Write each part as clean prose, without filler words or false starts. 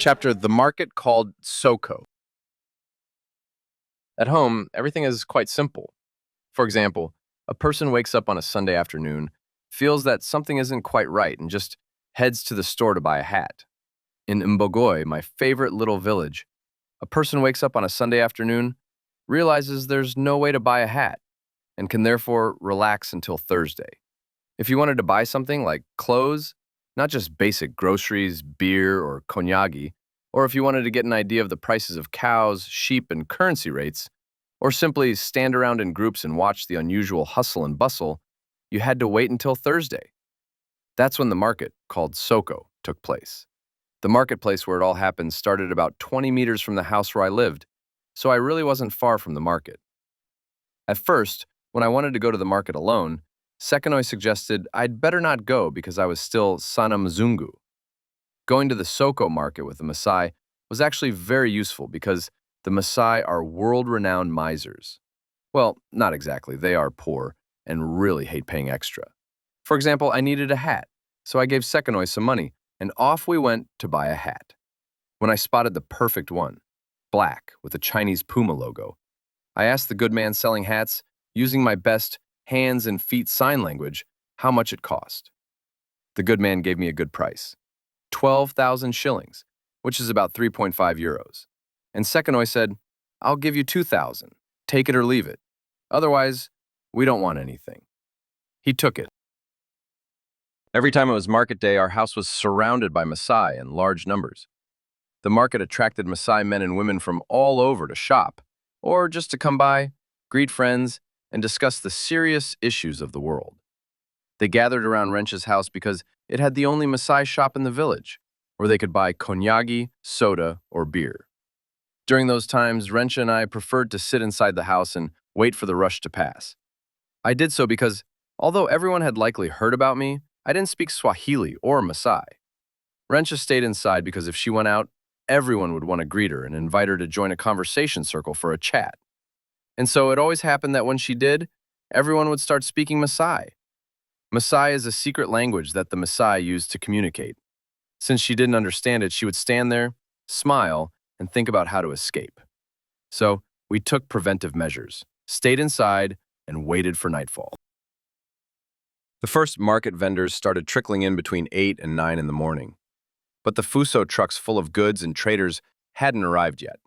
Chapter The Market Called Soko. At home, everything is quite simple. For example, a person wakes up on a Sunday afternoon, feels that something isn't quite right, and just heads to the store to buy a hat. In Mbogoi, my favorite little village, a person wakes up on a Sunday afternoon, realizes there's no way to buy a hat, and can therefore relax until Thursday. If you wanted to buy something like clothes, not just basic groceries, beer, or konyagi, or if you wanted to get an idea of the prices of cows, sheep, and currency rates, or simply stand around in groups and watch the unusual hustle and bustle, you had to wait until Thursday. That's when the market, called Soko, took place. The marketplace where it all happened started about 20 meters from the house where I lived, so I really wasn't far from the market. At first, when I wanted to go to the market alone, Sekanoi suggested I'd better not go because I was still Sana Mzungu. Going to the Soko market with the Maasai was actually very useful because the Maasai are world-renowned misers. Well, not exactly. They are poor and really hate paying extra. For example, I needed a hat, so I gave Sekanoi some money, and off we went to buy a hat. When I spotted the perfect one, black with a Chinese puma logo, I asked the good man selling hats, using my best hands and feet sign language, how much it cost. The good man gave me a good price, 12,000 shillings, which is about 3.5 euros. And Sekanoi said, I'll give you 2,000, take it or leave it. Otherwise, we don't want anything. He took it. Every time it was market day, our house was surrounded by Maasai in large numbers. The market attracted Maasai men and women from all over to shop, or just to come by, greet friends, and discuss the serious issues of the world. They gathered around Rencha's house because it had the only Maasai shop in the village, where they could buy konyagi, soda, or beer. During those times, Rencha and I preferred to sit inside the house and wait for the rush to pass. I did so because, although everyone had likely heard about me, I didn't speak Swahili or Maasai. Rencha stayed inside because if she went out, everyone would want to greet her and invite her to join a conversation circle for a chat. And so it always happened that when she did, everyone would start speaking Maasai. Maasai is a secret language that the Maasai used to communicate. Since she didn't understand it, she would stand there, smile, and think about how to escape. So we took preventive measures, stayed inside, and waited for nightfall. The first market vendors started trickling in between 8 and 9 in the morning. But the Fuso trucks full of goods and traders hadn't arrived yet.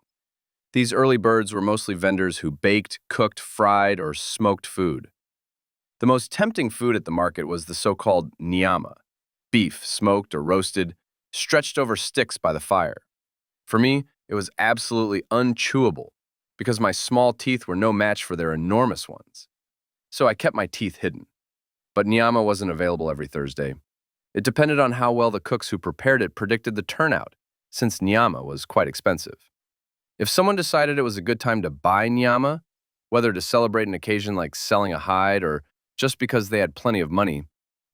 These early birds were mostly vendors who baked, cooked, fried, or smoked food. The most tempting food at the market was the so-called nyama, beef, smoked or roasted, stretched over sticks by the fire. For me, it was absolutely unchewable because my small teeth were no match for their enormous ones. So I kept my teeth hidden. But nyama wasn't available every Thursday. It depended on how well the cooks who prepared it predicted the turnout, since nyama was quite expensive. If someone decided it was a good time to buy nyama, whether to celebrate an occasion like selling a hide or just because they had plenty of money,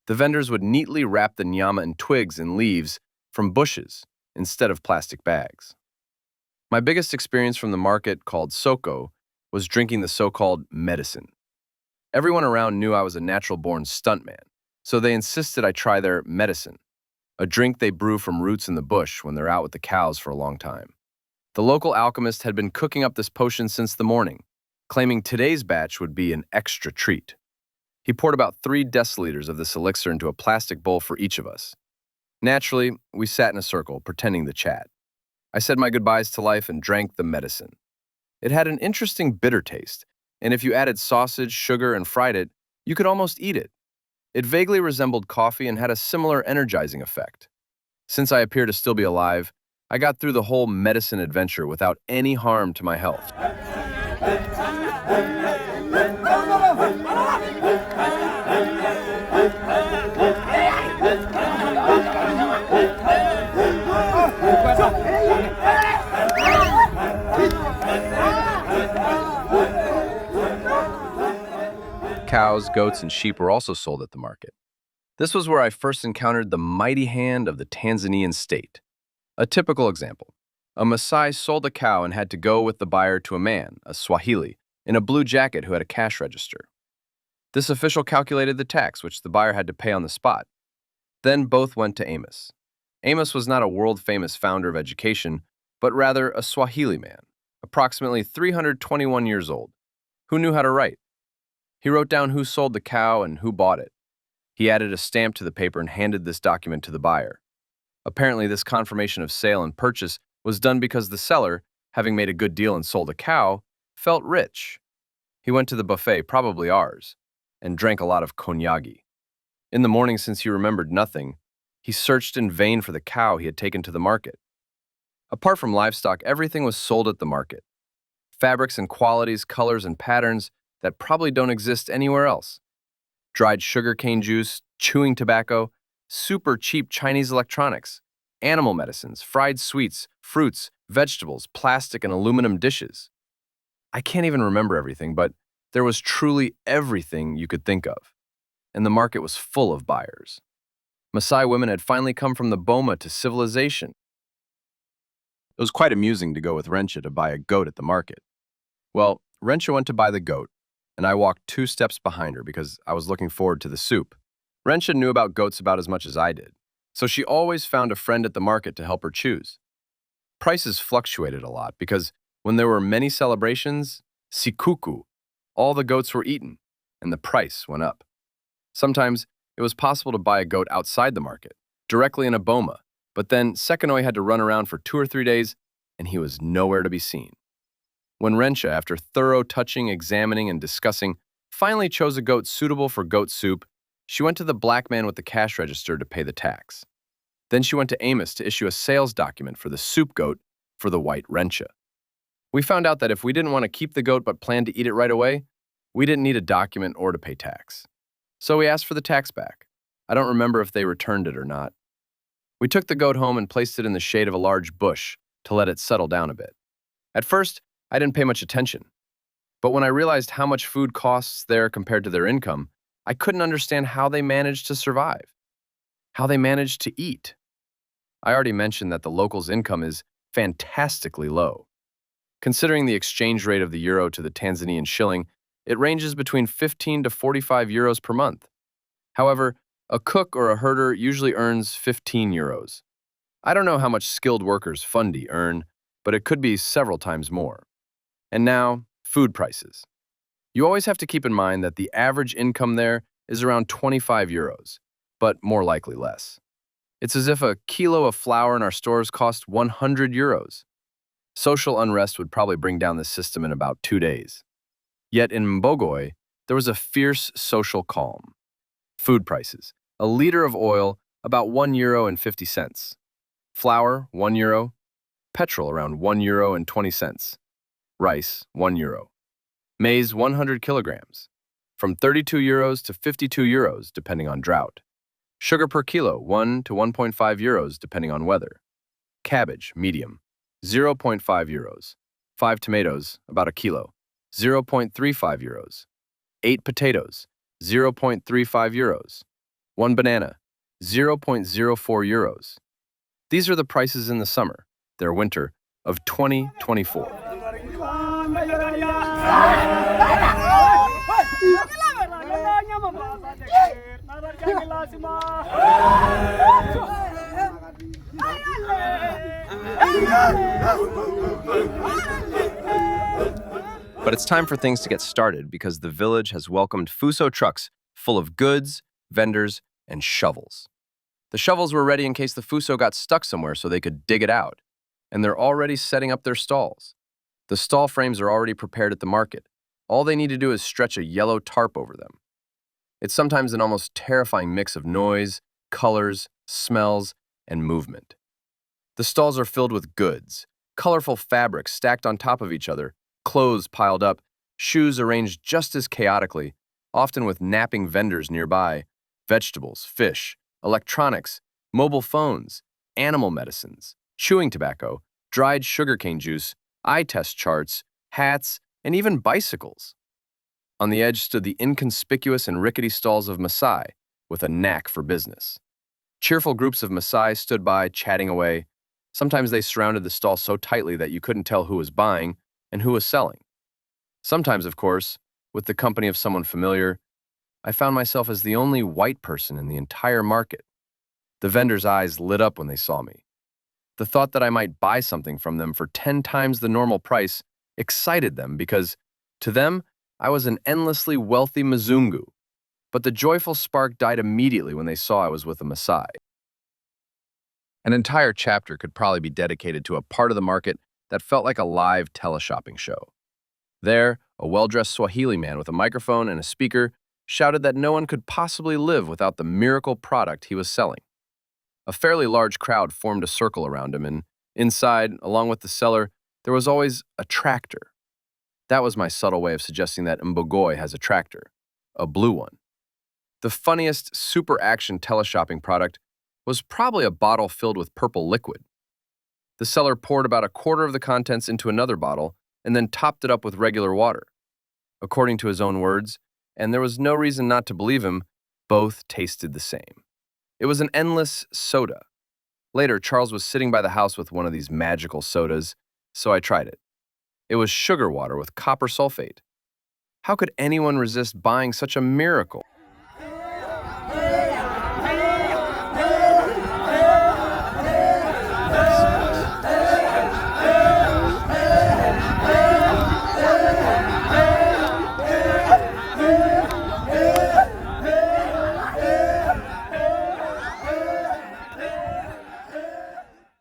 the vendors would neatly wrap the nyama in twigs and leaves from bushes instead of plastic bags. My biggest experience from the market called Soko was drinking the so-called medicine. Everyone around knew I was a natural-born stuntman, so they insisted I try their medicine, a drink they brew from roots in the bush when they're out with the cows for a long time. The local alchemist had been cooking up this potion since the morning, claiming today's batch would be an extra treat. He poured about 3 deciliters of this elixir into a plastic bowl for each of us. Naturally, we sat in a circle, pretending to chat. I said my goodbyes to life and drank the medicine. It had an interesting bitter taste, and if you added sausage, sugar, and fried it, you could almost eat it. It vaguely resembled coffee and had a similar energizing effect. Since I appear to still be alive, I got through the whole medicine adventure without any harm to my health. Cows, goats, and sheep were also sold at the market. This was where I first encountered the mighty hand of the Tanzanian state. A typical example. A Maasai sold a cow and had to go with the buyer to a man, a Swahili, in a blue jacket who had a cash register. This official calculated the tax, which the buyer had to pay on the spot. Then both went to Amos. Amos was not a world-famous founder of education, but rather a Swahili man, approximately 321 years old, who knew how to write. He wrote down who sold the cow and who bought it. He added a stamp to the paper and handed this document to the buyer. Apparently, this confirmation of sale and purchase was done because the seller, having made a good deal and sold a cow, felt rich. He went to the buffet, probably ours, and drank a lot of konyagi. In the morning, since he remembered nothing, he searched in vain for the cow he had taken to the market. Apart from livestock, everything was sold at the market. Fabrics and qualities, colors and patterns that probably don't exist anywhere else. Dried sugarcane juice, chewing tobacco, super cheap Chinese electronics, animal medicines, fried sweets, fruits, vegetables, plastic and aluminum dishes. I can't even remember everything, but there was truly everything you could think of, and the market was full of buyers. Maasai women had finally come from the boma to civilization. It was quite amusing to go with Rensha to buy a goat at the market. Well, Rensha went to buy the goat, and I walked 2 steps behind her because I was looking forward to the soup. Rensha knew about goats about as much as I did, so she always found a friend at the market to help her choose. Prices fluctuated a lot because when there were many celebrations, sikuku, all the goats were eaten, and the price went up. Sometimes it was possible to buy a goat outside the market, directly in a boma, but then Sekonoi had to run around for 2 or 3 days, and he was nowhere to be seen. When Rensha, after thorough touching, examining, and discussing, finally chose a goat suitable for goat soup, she went to the black man with the cash register to pay the tax. Then she went to Amos to issue a sales document for the soup goat for the white Rensha. We found out that if we didn't want to keep the goat but planned to eat it right away, we didn't need a document or to pay tax. So we asked for the tax back. I don't remember if they returned it or not. We took the goat home and placed it in the shade of a large bush to let it settle down a bit. At first, I didn't pay much attention. But when I realized how much food costs there compared to their income, I couldn't understand how they managed to survive, how they managed to eat. I already mentioned that the locals' income is fantastically low. Considering the exchange rate of the euro to the Tanzanian shilling, it ranges between 15 to 45 euros per month. However, a cook or a herder usually earns 15 euros. I don't know how much skilled workers Fundi earn, but it could be several times more. And now, food prices. You always have to keep in mind that the average income there is around 25 euros, but more likely less. It's as if a kilo of flour in our stores cost 100 euros. Social unrest would probably bring down the system in about 2 days. Yet in Mbogoi, there was a fierce social calm. Food prices. A liter of oil, about €1.50. Flour, €1. Petrol, around €1.20. Rice, €1. Maize, 100 kilograms. From 32 euros to 52 euros, depending on drought. Sugar per kilo, 1 to 1.5 euros, depending on weather. Cabbage, medium, 0.5 euros. 5 tomatoes, about a kilo, 0.35 euros. 8 potatoes, 0.35 euros. 1 banana, 0.04 euros. These are the prices in the summer, their winter, of 2024. But it's time for things to get started because the village has welcomed Fuso trucks full of goods, vendors, and shovels. The shovels were ready in case the Fuso got stuck somewhere so they could dig it out, and they're already setting up their stalls. The stall frames are already prepared at the market. All they need to do is stretch a yellow tarp over them. It's sometimes an almost terrifying mix of noise, colors, smells, and movement. The stalls are filled with goods, colorful fabrics stacked on top of each other, clothes piled up, shoes arranged just as chaotically, often with napping vendors nearby, vegetables, fish, electronics, mobile phones, animal medicines, chewing tobacco, dried sugarcane juice, eye test charts, hats, and even bicycles. On the edge stood the inconspicuous and rickety stalls of Maasai, with a knack for business. Cheerful groups of Maasai stood by, chatting away. Sometimes they surrounded the stall so tightly that you couldn't tell who was buying and who was selling. Sometimes, of course, with the company of someone familiar, I found myself as the only white person in the entire market. The vendors' eyes lit up when they saw me. The thought that I might buy something from them for 10 times the normal price excited them because, to them, I was an endlessly wealthy Mzungu. But the joyful spark died immediately when they saw I was with a Maasai. An entire chapter could probably be dedicated to a part of the market that felt like a live teleshopping show. There, a well-dressed Swahili man with a microphone and a speaker shouted that no one could possibly live without the miracle product he was selling. A fairly large crowd formed a circle around him, and inside, along with the seller, there was always a tractor. That was my subtle way of suggesting that Mbogoi has a tractor, a blue one. The funniest super action teleshopping product was probably a bottle filled with purple liquid. The seller poured about a quarter of the contents into another bottle and then topped it up with regular water. According to his own words, and there was no reason not to believe him, both tasted the same. It was an endless soda. Later, Charles was sitting by the house with one of these magical sodas, so I tried it. It was sugar water with copper sulfate. How could anyone resist buying such a miracle?